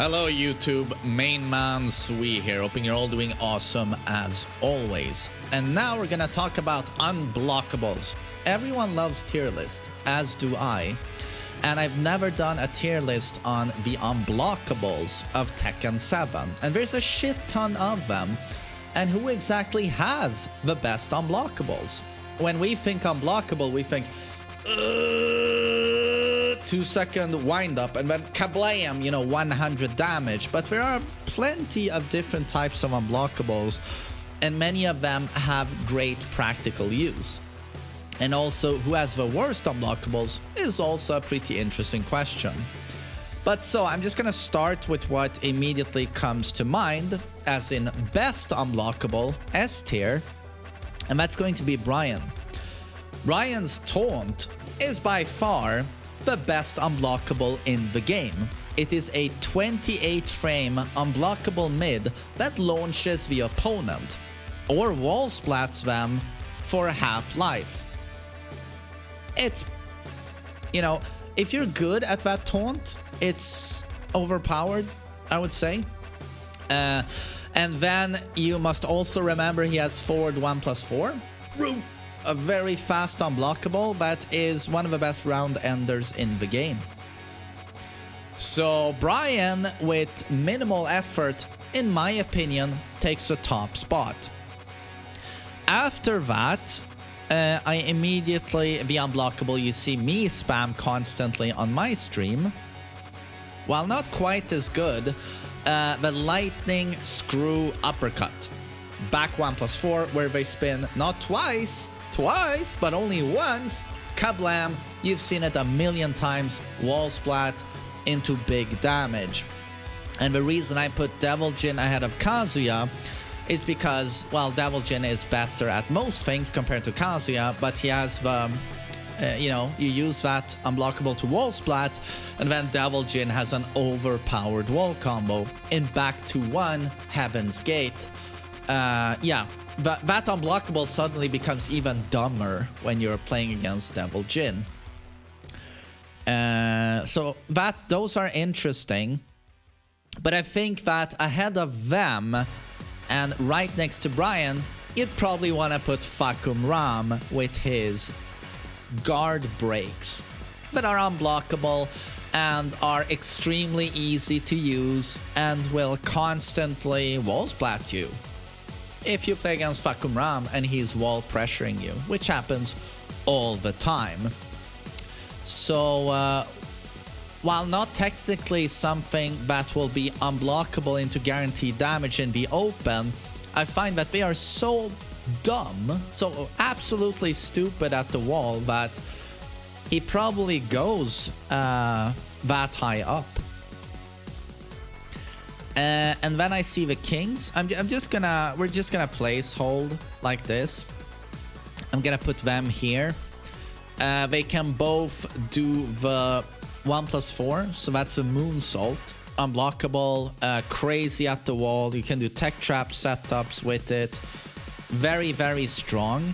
Hello YouTube, TheMainManSWE here, hoping you're all doing awesome as always. And now we're gonna talk about unblockables. Everyone loves tier list, as do I. And I've never done a tier list on the unblockables of Tekken 7. And there's a shit ton of them. And who exactly has the best unblockables? When we think unblockable, we think 2-second wind up and then kablam, 100 damage. But there are plenty of different types of unblockables, and many of them have great practical use. And also, who has the worst unblockables is also a pretty interesting question. But so I'm just gonna start with what immediately comes to mind, as in best unblockable, S tier, and that's going to be Brian. Brian's taunt is by far the best unblockable in the game. It is a 28 frame unblockable mid that launches the opponent or wall splats them for half life. It's, if you're good at that taunt, it's overpowered, I would say. And then you must also remember he has forward 1+4. A very fast unblockable that is one of the best round enders in the game. So Brian, with minimal effort, in my opinion, takes the top spot. After that, I immediately, the unblockable you see me spam constantly on my stream, while not quite as good, the lightning screw uppercut. Back 1+4, where they spin not twice, but only once. Kablam, you've seen it a million times, wall splat into big damage. And the reason I put Devil Jin ahead of Kazuya is because, well, Devil Jin is better at most things compared to Kazuya, but he has the, you use that unblockable to wall splat, and then Devil Jin has an overpowered wall combo in back to 1 Heaven's Gate. That unblockable suddenly becomes even dumber when you're playing against Devil Jin. So those are interesting. But I think that ahead of them and right next to Brian, you'd probably want to put Fakum Ram with his guard breaks that are unblockable and are extremely easy to use and will constantly wall splat you if you play against Fakum Ram and he's wall pressuring you, which happens all the time. So while not technically something that will be unblockable into guaranteed damage in the open, I find that they are so dumb, so absolutely stupid at the wall, that he probably goes that high up. And then I see the kings. we're just gonna place hold like this. I'm gonna put them here. They can both do the 1+4, so that's a moonsault, unblockable, crazy at the wall. You can do tech trap setups with it. Very, very strong.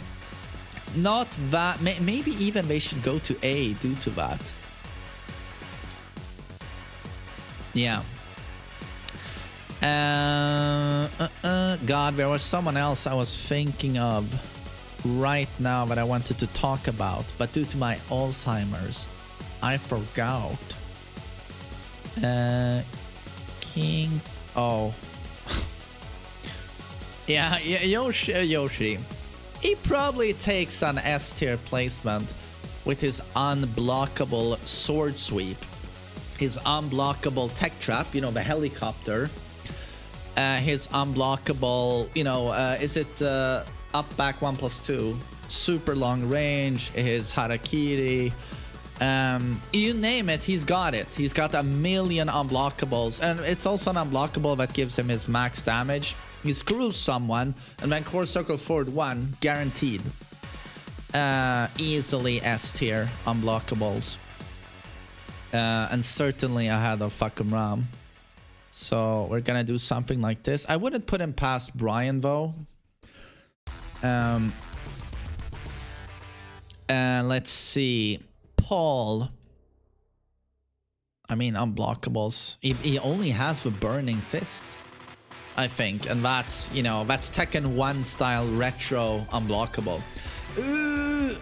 Not that, maybe even they should go to A due to that. Yeah. God, there was someone else I was thinking of right now that I wanted to talk about, but due to my Alzheimer's, I forgot. Kings. Oh. yeah, Yoshi. He probably takes an S tier placement with his unblockable sword sweep, his unblockable tech trap, the helicopter, his unblockable, is it up back 1+2, super long range, his harakiri, you name it, he's got it. He's got a million unblockables, and it's also an unblockable that gives him his max damage. He screws someone, and then core circle forward 1, guaranteed. Easily S tier unblockables. And certainly ahead of Fakum Ram. So we're gonna do something like this. I wouldn't put him past Brian though. And let's see. Paul. I mean, unblockables. He only has a Burning Fist, I think. And that's, you know, that's Tekken 1 style retro unblockable.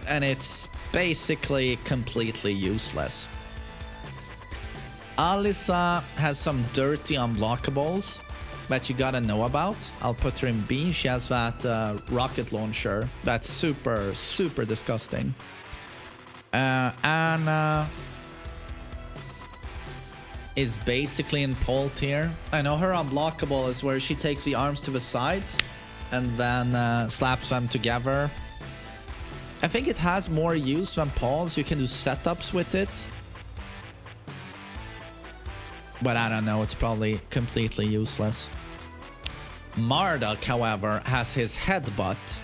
And it's basically completely useless. Alisa has some dirty unblockables that you gotta know about. I'll put her in B. She has that rocket launcher. That's super, super disgusting. Anna is basically in pole tier. I know her unblockable is where she takes the arms to the side and then slaps them together. I think it has more use than Paul's. You can do setups with it. But I don't know, it's probably completely useless. Marduk, however, has his headbutt.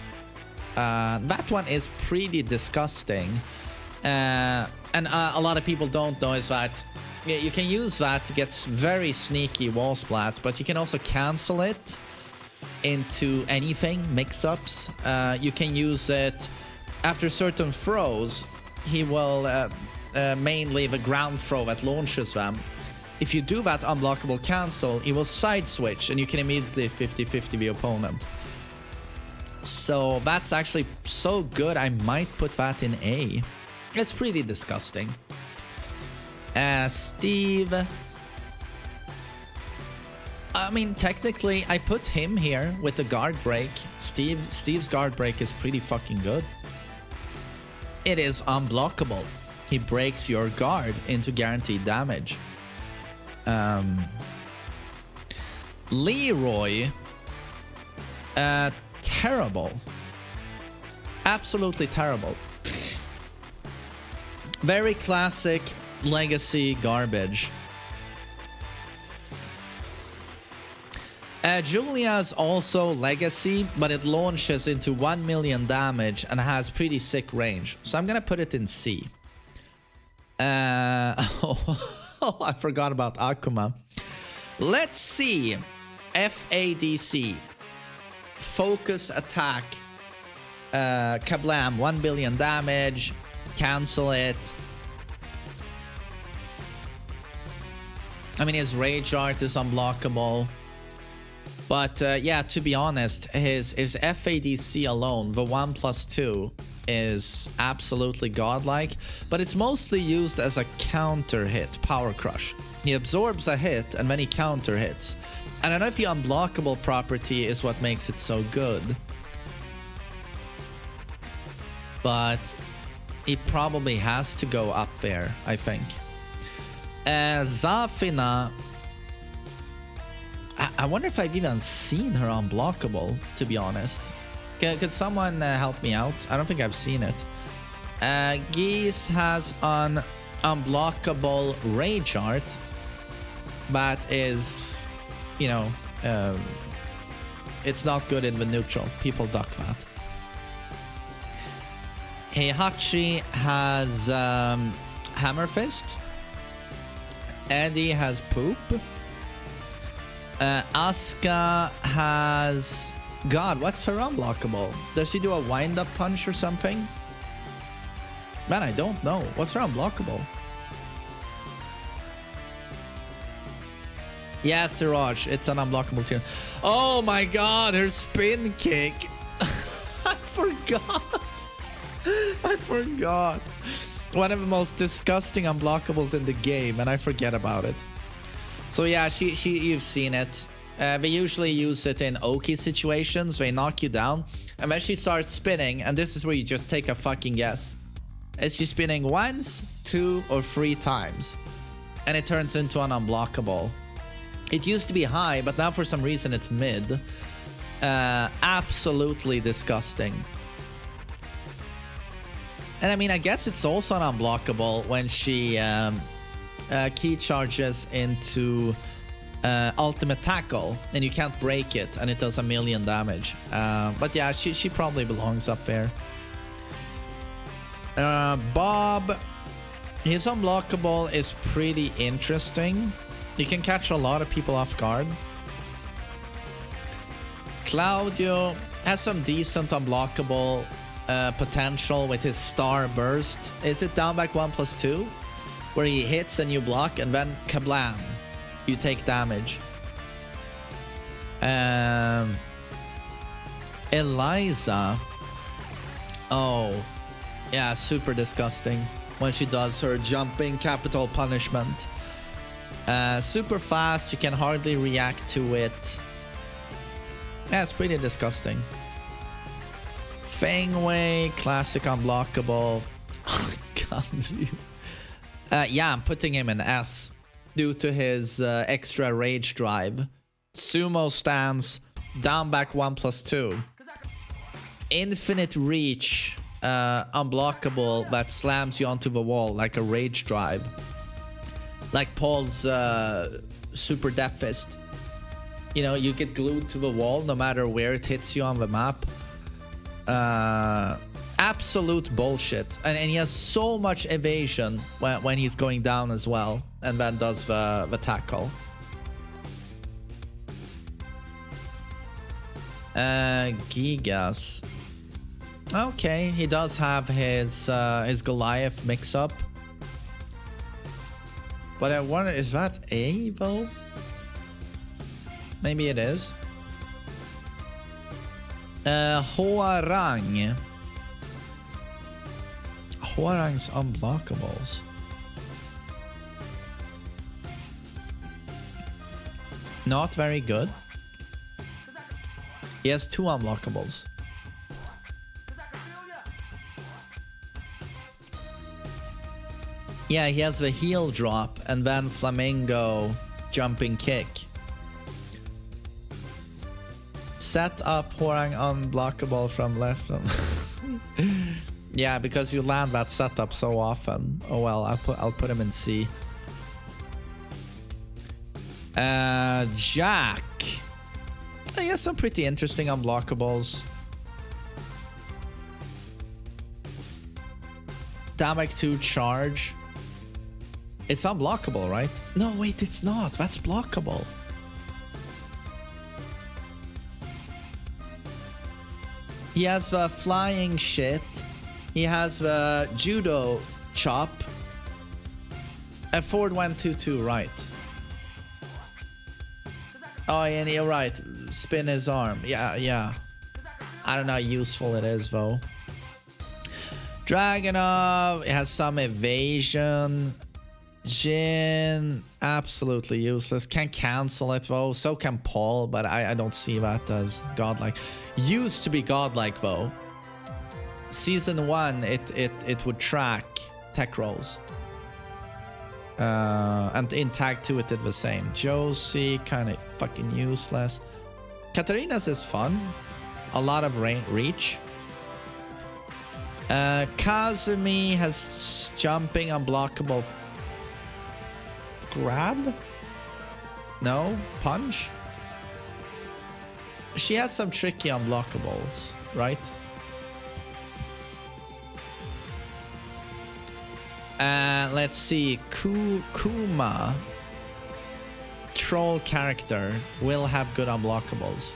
That one is pretty disgusting. And a lot of people don't know is that you can use that to get very sneaky wall splats, but you can also cancel it into anything, mix-ups. You can use it after certain throws. He will mainly the ground throw that launches them. If you do that unblockable cancel, he will side switch and you can immediately 50-50 the opponent. So that's actually so good, I might put that in A. It's pretty disgusting. Steve. I mean, technically, I put him here with the guard break. Steve's guard break is pretty fucking good. It is unblockable. He breaks your guard into guaranteed damage. Leroy, terrible, absolutely terrible. Very classic legacy garbage. Julia's also legacy, but it launches into 1 million damage and has pretty sick range, so I'm gonna put it in C. Oh, I forgot about Akuma. Let's see. FADC. Focus attack. Kablam. 1 billion damage. Cancel it. I mean, his rage art is unblockable. But yeah, to be honest, his FADC alone, the 1+2, is absolutely godlike, but it's mostly used as a counter hit, power crush. He absorbs a hit and then he counter hits. I don't know if the unblockable property is what makes it so good, but it probably has to go up there, I think. Zafina, I wonder if I've even seen her unblockable, to be honest. Could someone help me out? I don't think I've seen it. Geese has an unblockable rage art that is, you know, it's not good in the neutral. People duck that. Heihachi has Hammer Fist. Eddie has Poop. Asuka has... God, what's her unblockable? Does she do a wind-up punch or something? Man, I don't know. What's her unblockable? Yeah, Siraj. It's an unblockable tier. Oh my god, her spin kick. I forgot. I forgot. One of the most disgusting unblockables in the game, and I forget about it. So yeah, you've seen it. They usually use it in Oki situations. They knock you down, and then she starts spinning, and this is where you just take a fucking guess. Is she spinning once, 2, or 3 times? And it turns into an unblockable. It used to be high, but now for some reason it's mid. Absolutely disgusting. And I mean, I guess it's also an unblockable when she key charges into ultimate tackle, and you can't break it, and it does 1 million damage. But yeah, she probably belongs up there. Bob, his unblockable is pretty interesting. You can catch a lot of people off guard. Claudio has some decent unblockable potential with his star burst. Is it down back 1+2? where he hits and you block, and then kablam, you take damage. Eliza, oh yeah, super disgusting when she does her jumping capital punishment. Super fast, you can hardly react to it. Yeah, it's pretty disgusting. Fangway, classic unblockable. God, yeah, I'm putting him in S due to his extra rage drive. Sumo stance, down back 1+2. Infinite reach, unblockable that slams you onto the wall like a rage drive. Like Paul's super death fist. You know, you get glued to the wall no matter where it hits you on the map. Absolute bullshit. And he has so much evasion when he's going down as well. And then does the tackle. Gigas. Okay, he does have his Goliath mix-up. But I wonder, is that A though? Maybe it is. Hwoarang. Hwoarang's unblockables. Not very good. He has 2 unblockables. Yeah, he has the heel drop and then flamingo jumping kick. Set up Hwoarang unblockable from left. Yeah, because you land that setup so often. Oh well, I'll put him in C. Jack. He has some pretty interesting unblockables. Damek 2 charge. It's unblockable, right? No, wait, it's not. That's blockable. He has the flying shit. He has the judo chop. Forward 1-2-2, right. Oh, and you're right. Spin his arm. Yeah. I don't know how useful it is, though. Dragonov, it has some evasion. Jin, absolutely useless. Can cancel it, though. So can Paul, but I don't see that as godlike. Used to be godlike, though. Season 1, it would track tech rolls. And in Tag 2, it did the same. Josie, kind of fucking useless. Katarina's is fun. A lot of reach. Kazumi has jumping, unblockable. Grab? No? Punch? She has some tricky unblockables, right? Let's see. Kuma. Troll character will have good unblockables.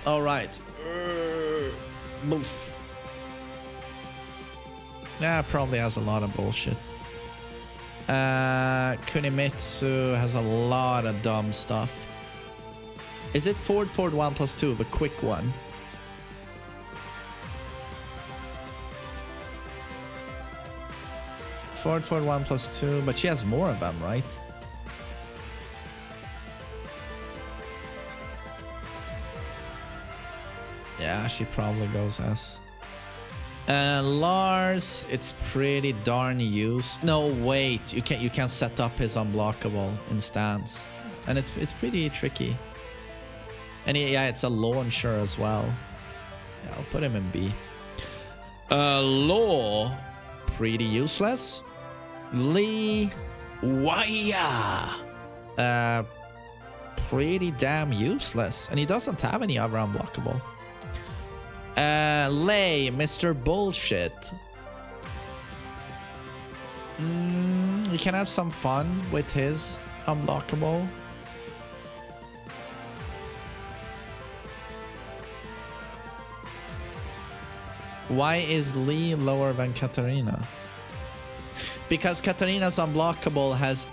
Alright. Boof. Yeah, probably has a lot of bullshit. Kunimitsu has a lot of dumb stuff. Is it forward 1+2, the quick one? Forward 1+2, but she has more of them, right? Yeah, she probably goes S. Lars, it's pretty darn used. No, wait, you can set up his unblockable in stance, and it's pretty tricky. And yeah, it's a launcher as well. Yeah, I'll put him in B. Law, pretty useless. Lee Waya, pretty damn useless, and he doesn't have any other unblockable. Lay, Mr. Bullshit. You can have some fun with his unblockable. Why is Lee lower than Katarina? Because Katarina's unblockable has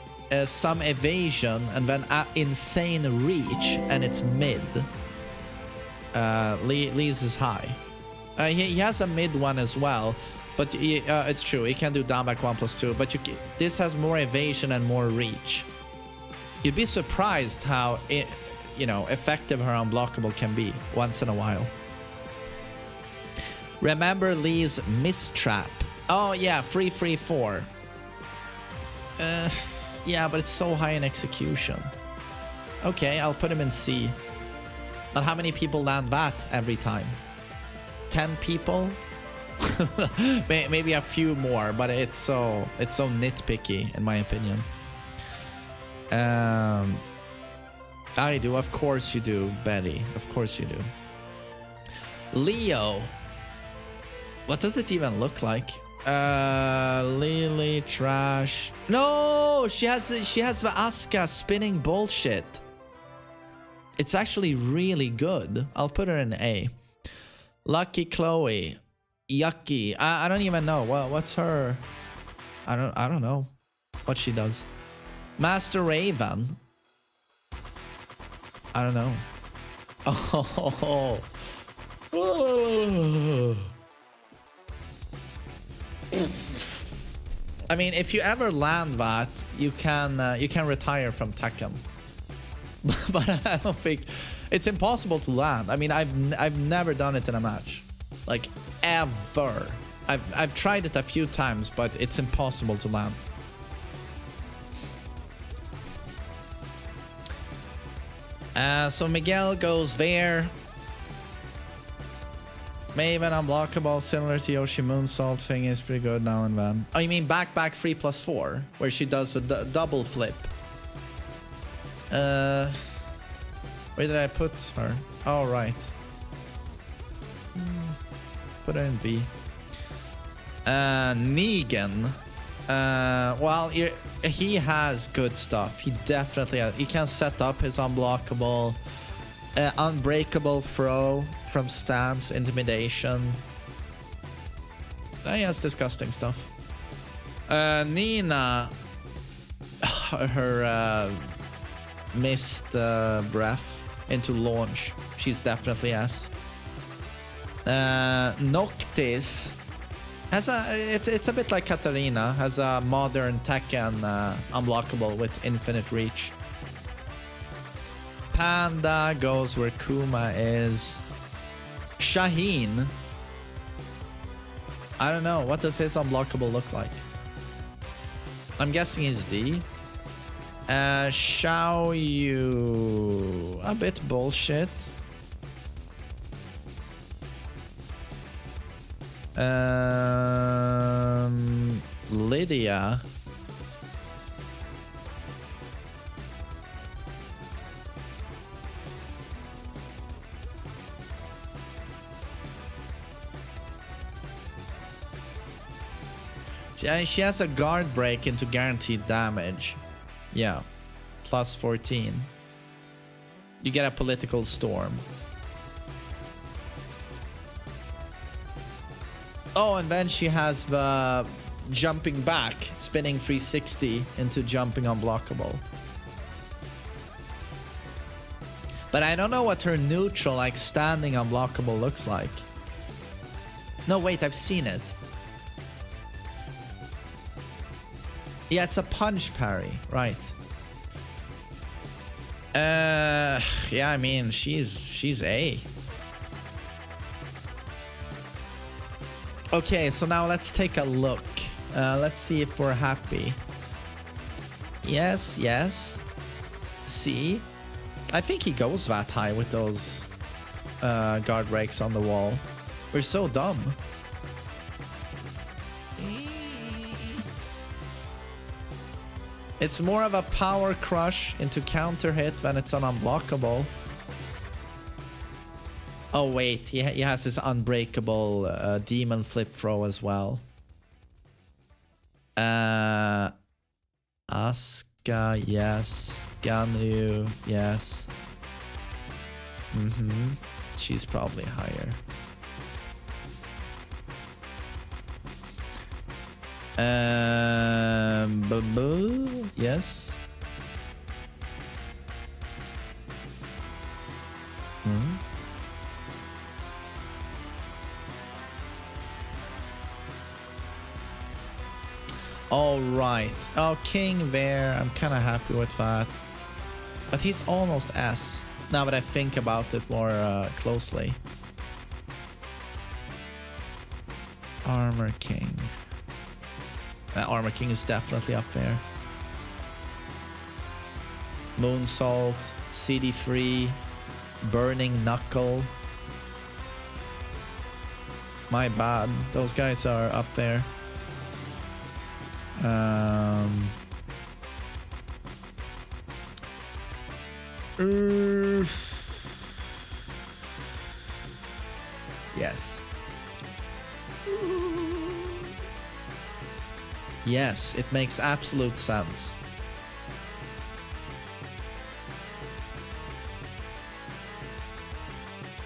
some evasion and then insane reach, and it's mid. Lee's is high. He has a mid one as well, but it's true. He can do down back 1+2, but this has more evasion and more reach. You'd be surprised how effective her unblockable can be once in a while. Remember Lee's mistrap. Oh yeah, free 4. Yeah, but it's so high in execution. Okay, I'll put him in C. But how many people land that every time? 10 people? Maybe a few more, but it's so nitpicky in my opinion. I do, of course you do, Betty. Of course you do. Leo. What does it even look like? Lily trash. No, she has the Asuka spinning bullshit. It's actually really good. I'll put her in A. Lucky Chloe. Yucky. I don't even know. What's her? I don't know what she does. Master Raven. I don't know. Oh. I mean, if you ever land that, you can retire from Tekken. But I don't think it's impossible to land. I mean, I've never done it in a match, like ever. I've tried it a few times, but it's impossible to land. So Miguel goes there. Maven unblockable, similar to Yoshi Moonsault thing, is pretty good now and then. Oh, you mean back 3+4, where she does the double flip? Where did I put her? Oh, right. Put her in B. Negan. Well, he has good stuff. He definitely has. He can set up his unblockable, unbreakable throw from stance, intimidation. He has disgusting stuff. Nina, her missed breath into launch. She's definitely S. Noctis has it's a bit like Katarina, has a modern Tekken unblockable with infinite reach. Panda goes where Kuma is. Shaheen. I don't know. What does his unblockable look like? I'm guessing he's D. Xiao Yu. A bit bullshit. Lydia. She has a guard break into guaranteed damage. Yeah. Plus 14. You get a political storm. Oh, and then she has the jumping back, spinning 360 into jumping unblockable. But I don't know what her neutral, like standing unblockable looks like. No, wait, I've seen it. Yeah, it's a punch parry, right? Yeah, I mean, she's A. Okay, so now let's take a look. Let's see if we're happy. Yes, yes. C. I think he goes that high with those guard breaks on the wall. We're so dumb. It's more of a power crush into counter hit when it's an unblockable. Oh wait, he has his unbreakable demon flip throw as well. Asuka, yes. Ganryu, yes. She's probably higher. Yes. All right. Oh, King Bear. I'm kind of happy with that. But he's almost S. Now that I think about it more closely. Armor King. Armor King is definitely up there. Moonsault, CD3, Burning Knuckle. My bad. Those guys are up there. Yes. Yes, it makes absolute sense.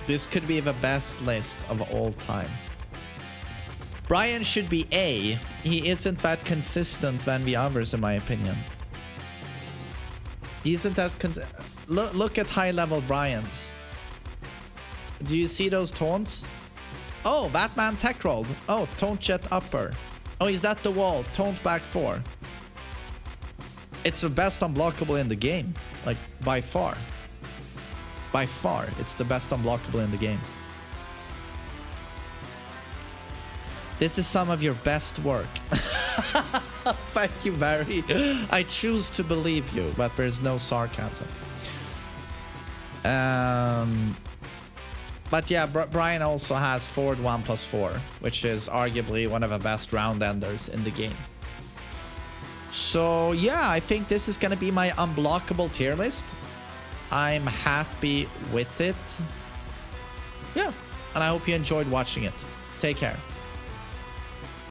This could be the best list of all time. Brian should be A. He isn't that consistent than the others, in my opinion. He isn't as look at high-level Brian's. Do you see those taunts? Oh, Batman tech rolled. Oh, taunt jet upper. Oh, he's at the wall. Taunt back 4. It's the best unblockable in the game. Like, by far. By far, it's the best unblockable in the game. This is some of your best work. Thank you, Barry. I choose to believe you, but there's no sarcasm. But yeah, Brian also has forward 1+4, which is arguably one of the best round enders in the game. So yeah, I think this is going to be my unblockable tier list. I'm happy with it. Yeah, and I hope you enjoyed watching it. Take care.